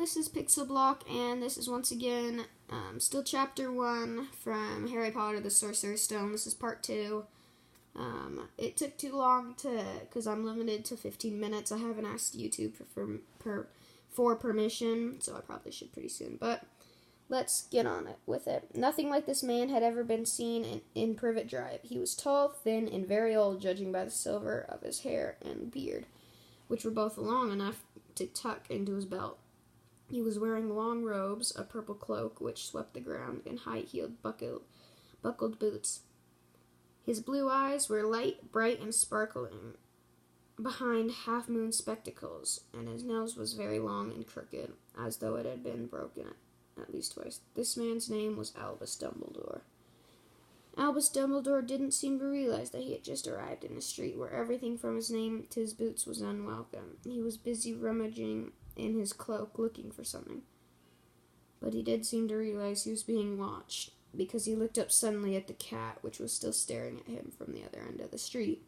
this is Pixel Block, and this is once again still Chapter 1 from Harry Potter the Sorcerer's Stone. This is Part 2. It took too long because I'm limited to 15 minutes. I haven't asked YouTube for permission, so I probably should pretty soon. But let's get on it with it. Nothing like this man had ever been seen in Privet Drive. He was tall, thin, and very old, judging by the silver of his hair and beard, which were both long enough to tuck into his belt. He was wearing long robes, a purple cloak which swept the ground, and high-heeled buckled boots. His blue eyes were light, bright, and sparkling behind half-moon spectacles, and his nose was very long and crooked, as though it had been broken at least twice. This man's name was Albus Dumbledore. Albus Dumbledore didn't seem to realize that he had just arrived in a street where everything from his name to his boots was unwelcome. He was busy rummaging in his cloak, looking for something. But he did seem to realize he was being watched, because he looked up suddenly at the cat, which was still staring at him from the other end of the street.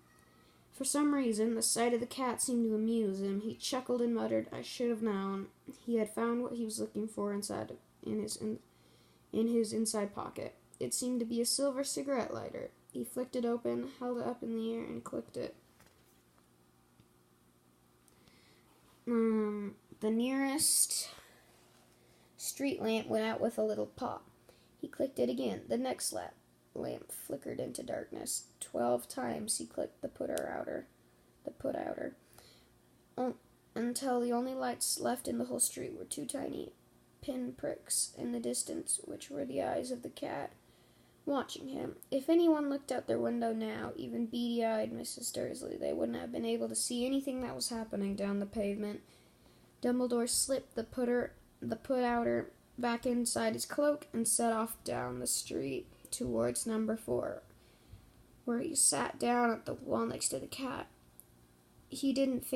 For some reason, the sight of the cat seemed to amuse him. He chuckled and muttered, "I should have known." He had found what he was looking for in his inside pocket. It seemed to be a silver cigarette lighter. He flicked it open, held it up in the air, and clicked it. The nearest street lamp went out with a little pop. He clicked it again. The next lamp flickered into darkness. 12 times he clicked the put-outer, until the only lights left in the whole street were two tiny pinpricks in the distance, which were the eyes of the cat, watching him. If anyone looked out their window now, even beady-eyed Mrs. Dursley, they wouldn't have been able to see anything that was happening down the pavement. Dumbledore slipped the put-outer back inside his cloak and set off down the street towards number 4, where he sat down at the wall next to the cat. He didn't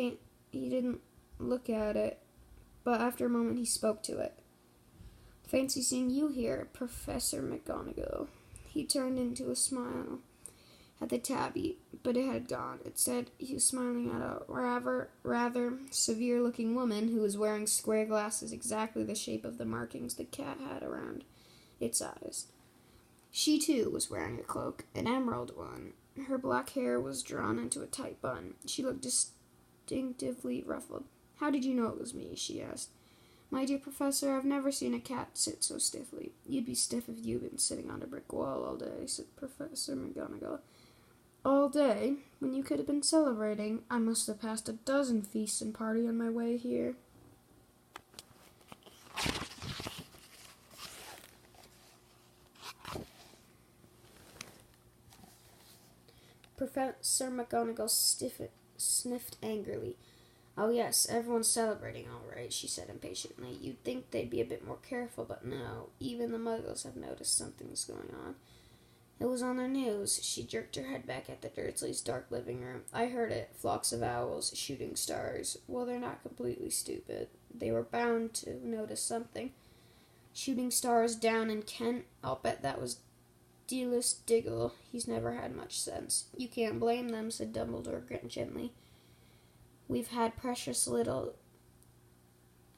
look at it, but after a moment he spoke to it. "Fancy seeing you here, Professor McGonagall." He turned into a smile at the tabby, but it had gone. Instead, he was smiling at a rather severe-looking woman who was wearing square glasses exactly the shape of the markings the cat had around its eyes. She, too, was wearing a cloak, an emerald one. Her black hair was drawn into a tight bun. She looked distinctively ruffled. "How did you know it was me?" she asked. "My dear Professor, I've never seen a cat sit so stiffly." "You'd be stiff if you'd been sitting on a brick wall all day," said Professor McGonagall. "All day? When you could have been celebrating. I must have passed a dozen feasts and parties on my way here." Professor McGonagall sniffed angrily. "Oh yes, everyone's celebrating all right," she said impatiently. "You'd think they'd be a bit more careful, but no. Even the Muggles have noticed something's going on. It was on their news." She jerked her head back at the Dursleys' dark living room. "I heard it. Flocks of owls, shooting stars. Well, they're not completely stupid. They were bound to notice something. Shooting stars down in Kent? I'll bet that was Dealus Diggle. He's never had much sense." "You can't blame them," said Dumbledore gently. "We've had precious little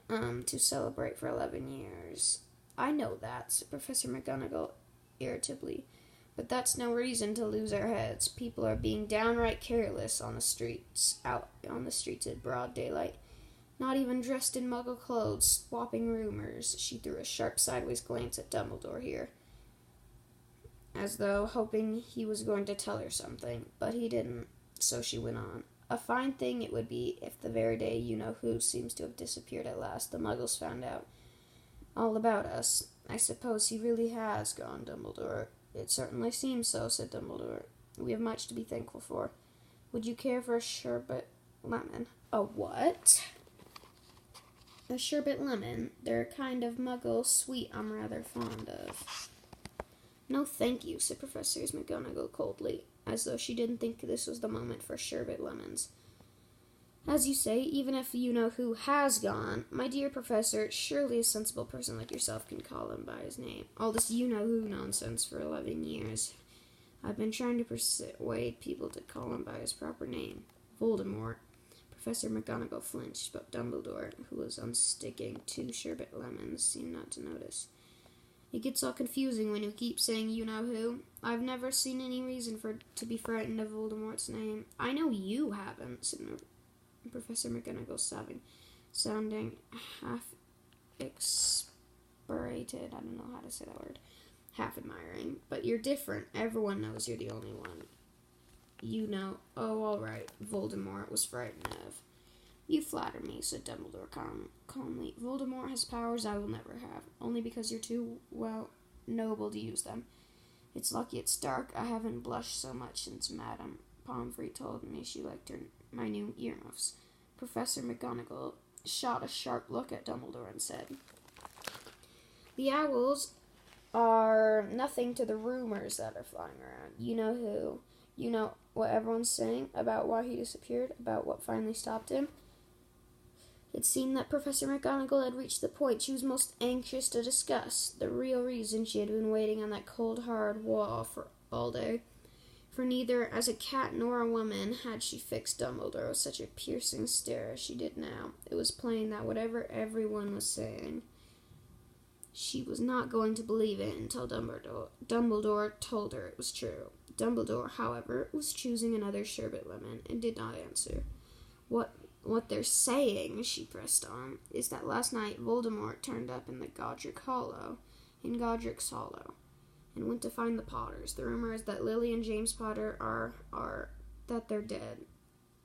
to celebrate for 11 years. "I know that," said Professor McGonagall irritably. "But that's no reason to lose our heads. People are being downright careless out on the streets at broad daylight, not even dressed in Muggle clothes, swapping rumors." She threw a sharp sideways glance at Dumbledore here, as though hoping he was going to tell her something, but he didn't, so she went on. "A fine thing it would be if the very day you-know-who seems to have disappeared at last, the Muggles found out all about us." "I suppose he really has gone, Dumbledore." "It certainly seems so," said Dumbledore. "We have much to be thankful for. Would you care for a sherbet lemon?" "A what?" "A sherbet lemon. They're a kind of Muggle sweet I'm rather fond of." "No, thank you," said Professor McGonagall coldly, as though she didn't think this was the moment for sherbet lemons. "As you say, even if you-know-who has gone, my dear Professor, surely a sensible person like yourself can call him by his name. All this you-know-who nonsense for 11 years. I've been trying to persuade people to call him by his proper name. Voldemort. Professor McGonagall flinched, but Dumbledore, who was unsticking 2 sherbet lemons, seemed not to notice. It gets all confusing when you keep saying you-know-who. I've never seen any reason to be frightened of Voldemort's name. I know you haven't, said Professor McGonagall, sounding half exasperated. I don't know how to say that word. Half admiring. But you're different. Everyone knows you're the only one. You know. Oh, all right. Voldemort was frightened of. You flatter me, said Dumbledore calmly. Voldemort has powers I will never have, only because you're too, noble to use them. It's lucky it's dark. I haven't blushed so much since Madame Pomfrey told me she liked my new earmuffs. Professor McGonagall shot a sharp look at Dumbledore and said, The owls are nothing to the rumors that are flying around. You know who. You know what everyone's saying about why he disappeared, about what finally stopped him. It seemed that Professor McGonagall had reached the point she was most anxious to discuss, the real reason she had been waiting on that cold, hard wall for all day. For neither as a cat nor a woman had she fixed Dumbledore with such a piercing stare as she did now. It was plain that whatever everyone was saying, she was not going to believe it until Dumbledore told her it was true. Dumbledore, however, was choosing another sherbet lemon and did not answer. What they're saying, she pressed on, is that last night Voldemort turned up in Godric's Hollow, and went to find the Potters. The rumor is that Lily and James Potter that they're dead.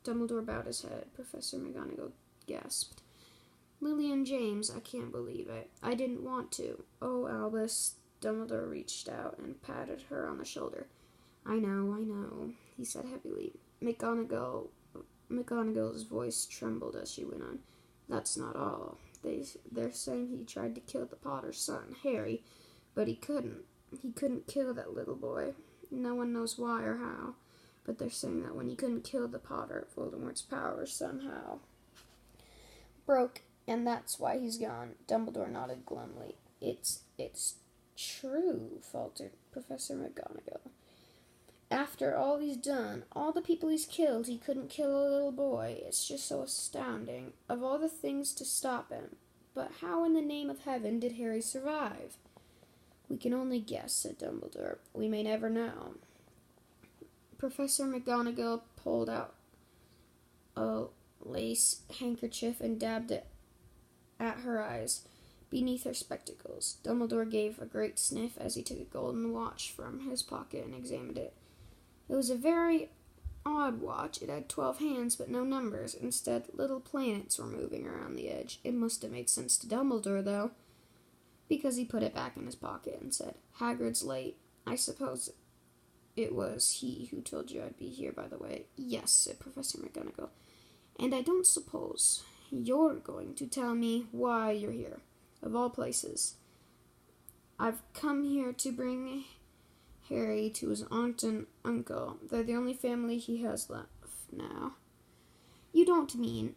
Dumbledore bowed his head. Professor McGonagall gasped. Lily and James, I can't believe it. I didn't want to. Oh, Albus. Dumbledore reached out and patted her on the shoulder. I know, he said heavily. McGonagall's voice trembled as she went on. That's not all. They're saying he tried to kill the Potter's son, Harry, but he couldn't. He couldn't kill that little boy. No one knows why or how, but they're saying that when he couldn't kill the Potter, Voldemort's powers somehow broke, and that's why he's gone. Dumbledore nodded glumly. It's true, faltered Professor McGonagall. After all he's done, all the people he's killed, he couldn't kill a little boy. It's just so astounding. Of all the things to stop him. But how in the name of heaven did Harry survive? We can only guess, said Dumbledore. We may never know. Professor McGonagall pulled out a lace handkerchief and dabbed it at her eyes beneath her spectacles. Dumbledore gave a great sniff as he took a golden watch from his pocket and examined it. It was a very odd watch. It had 12 hands, but no numbers. Instead, little planets were moving around the edge. It must have made sense to Dumbledore, though, because he put it back in his pocket and said, Hagrid's late. I suppose it was he who told you I'd be here, by the way. Yes, said Professor McGonagall. And I don't suppose you're going to tell me why you're here, of all places. I've come here to bring Harry to his aunt and uncle. They're the only family he has left now. You can't mean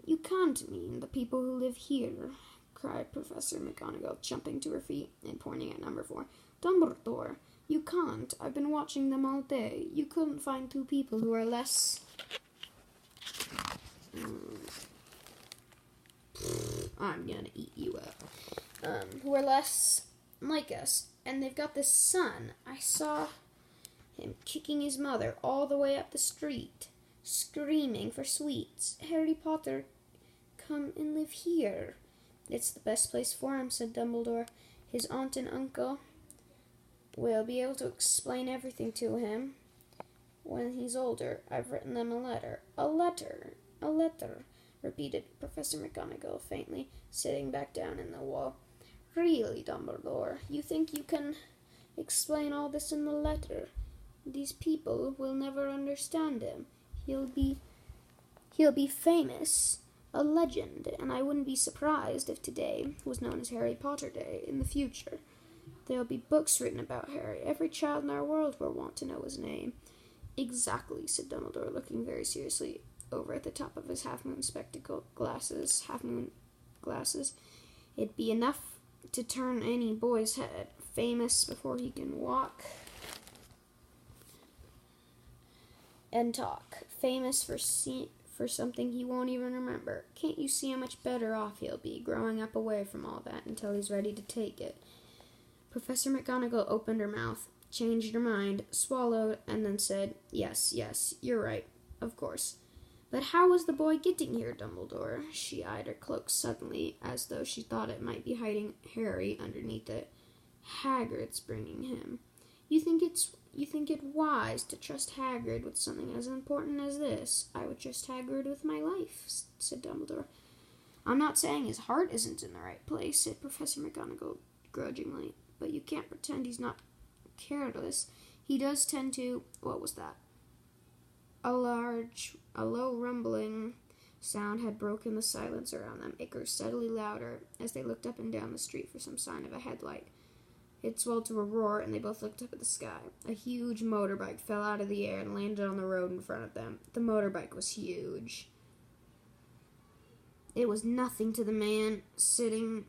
the people who live here, cried Professor McGonagall, jumping to her feet and pointing at number 4. Dumbledore, you can't. I've been watching them all day. You couldn't find 2 people who are less... I'm gonna eat you up. Who are less like us. And they've got this son. I saw him kicking his mother all the way up the street, screaming for sweets. Harry Potter, come and live here. It's the best place for him, said Dumbledore. His aunt and uncle will be able to explain everything to him when he's older. I've written them a letter. A letter, repeated Professor McGonagall faintly, sitting back down in the wall. Really, Dumbledore, you think you can explain all this in the letter? These people will never understand him. He'll be famous, a legend, and I wouldn't be surprised if today was known as Harry Potter Day in the future. There'll be books written about Harry. Every child in our world will want to know his name. Exactly, said Dumbledore, looking very seriously over at the top of his half-moon glasses. It'd be enough to turn any boy's head. Famous before he can walk and talk. Famous for something he won't even remember. Can't you see how much better off he'll be growing up away from all that until he's ready to take it? Professor McGonagall opened her mouth, changed her mind, swallowed, and then said, Yes, you're right, of course. But how was the boy getting here, Dumbledore? She eyed her cloak suddenly, as though she thought it might be hiding Harry underneath it. Hagrid's bringing him. You think it wise to trust Hagrid with something as important as this? I would trust Hagrid with my life, said Dumbledore. I'm not saying his heart isn't in the right place, said Professor McGonagall grudgingly, but you can't pretend he's not careless. He does tend to... What was that? A low rumbling sound had broken the silence around them. It grew steadily louder as they looked up and down the street for some sign of a headlight. It swelled to a roar, and they both looked up at the sky. A huge motorbike fell out of the air and landed on the road in front of them. The motorbike was huge. It was nothing to the man sitting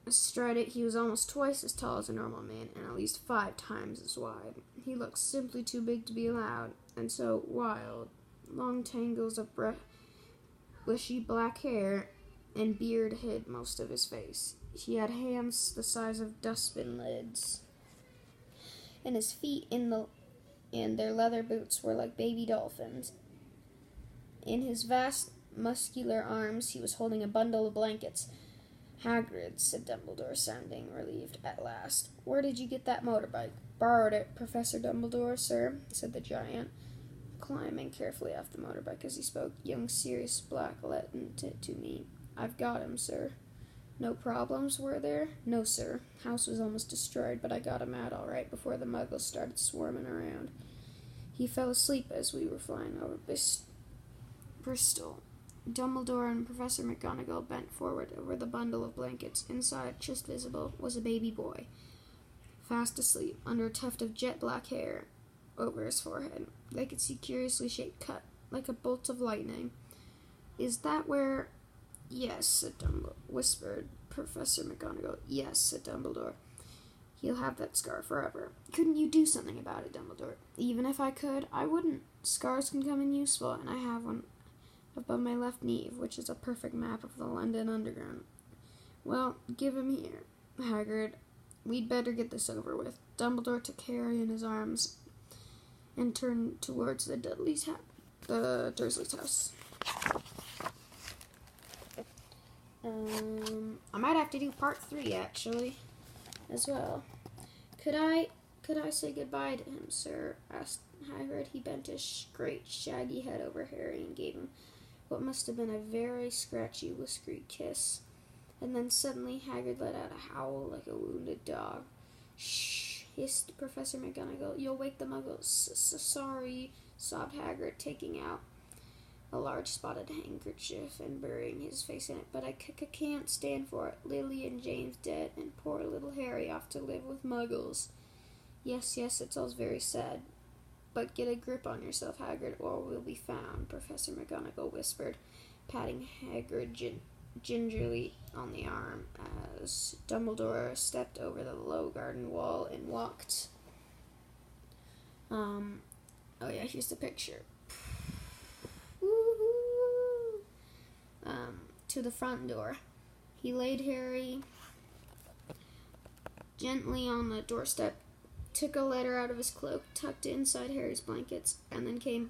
astride it. He was almost twice as tall as a normal man, and at least 5 times as wide. He looked simply too big to be loud, and so wild. Long tangles of bushy black hair and beard hid most of his face. He had hands the size of dustbin lids, and his feet in their leather boots were like baby dolphins. In his vast, muscular arms he was holding a bundle of blankets. Hagrid, said Dumbledore, sounding relieved at last. Where did you get that motorbike? Borrowed it, Professor Dumbledore, sir, said the giant, climbing carefully off the motorbike as he spoke. Young Sirius Black lent it to me. I've got him, sir. No problems, were there? No, sir. House was almost destroyed, but I got him out all right before the muggles started swarming around. He fell asleep as we were flying over Bristol. Dumbledore and Professor McGonagall bent forward over the bundle of blankets. Inside, just visible, was a baby boy, fast asleep, under a tuft of jet-black hair over his forehead. They could see curiously shaped cut, like a bolt of lightning. Is that where... Yes, said whispered Professor McGonagall. Yes, said Dumbledore. He'll have that scar forever. Couldn't you do something about it, Dumbledore? Even if I could, I wouldn't. Scars can come in useful, and I have one above my left knee, which is a perfect map of the London Underground. Well, give him here, Hagrid. We'd better get this over with. Dumbledore took Harry in his arms and turned towards the Dursleys' house. I might have to do part 3, actually, as well. Could I say goodbye to him, sir? Asked Hagrid. He bent his great shaggy head over Harry and gave him what must have been a very scratchy, whiskery kiss. And then suddenly Hagrid let out a howl like a wounded dog. Shh, hissed Professor McGonagall. You'll wake the muggles. Sorry, sobbed Hagrid, taking out a large spotted handkerchief and burying his face in it. But I can't stand for it. Lily and James dead, and poor little Harry off to live with muggles. Yes, it's all very sad. But get a grip on yourself, Hagrid, or we'll be found, Professor McGonagall whispered, patting Hagrid gingerly on the arm as Dumbledore stepped over the low garden wall and walked. Here's the picture. To the front door. He laid Harry gently on the doorstep, took a letter out of his cloak, tucked it inside Harry's blankets, and then came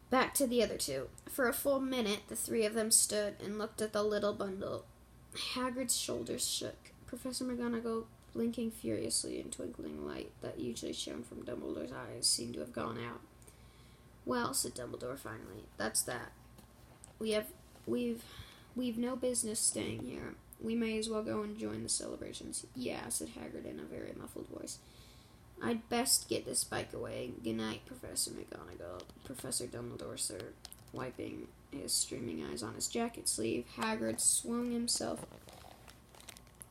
back to the other two. For a full minute, the 3 of them stood and looked at the little bundle. Hagrid's shoulders shook. Professor McGonagall, blinking furiously in twinkling light that usually shone from Dumbledore's eyes, seemed to have gone out. Well, said Dumbledore finally, that's that. We've no business staying here. We may as well go and join the celebrations. Yeah, said Hagrid in a very muffled voice. I'd best get this bike away. Good night, Professor McGonagall. Professor Dumbledore, sir. Wiping his streaming eyes on his jacket sleeve, Hagrid swung himself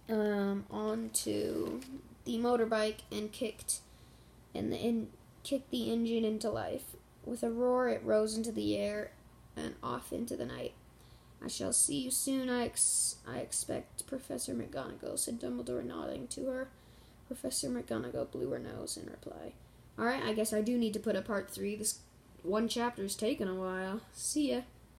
onto the motorbike and kicked the engine into life. With a roar, it rose into the air and off into the night. I shall see you soon, I expect, Professor McGonagall, said Dumbledore, nodding to her. Professor McGonagall blew her nose in reply. Alright, I guess I do need to put a part 3. This one chapter's taken a while. See ya.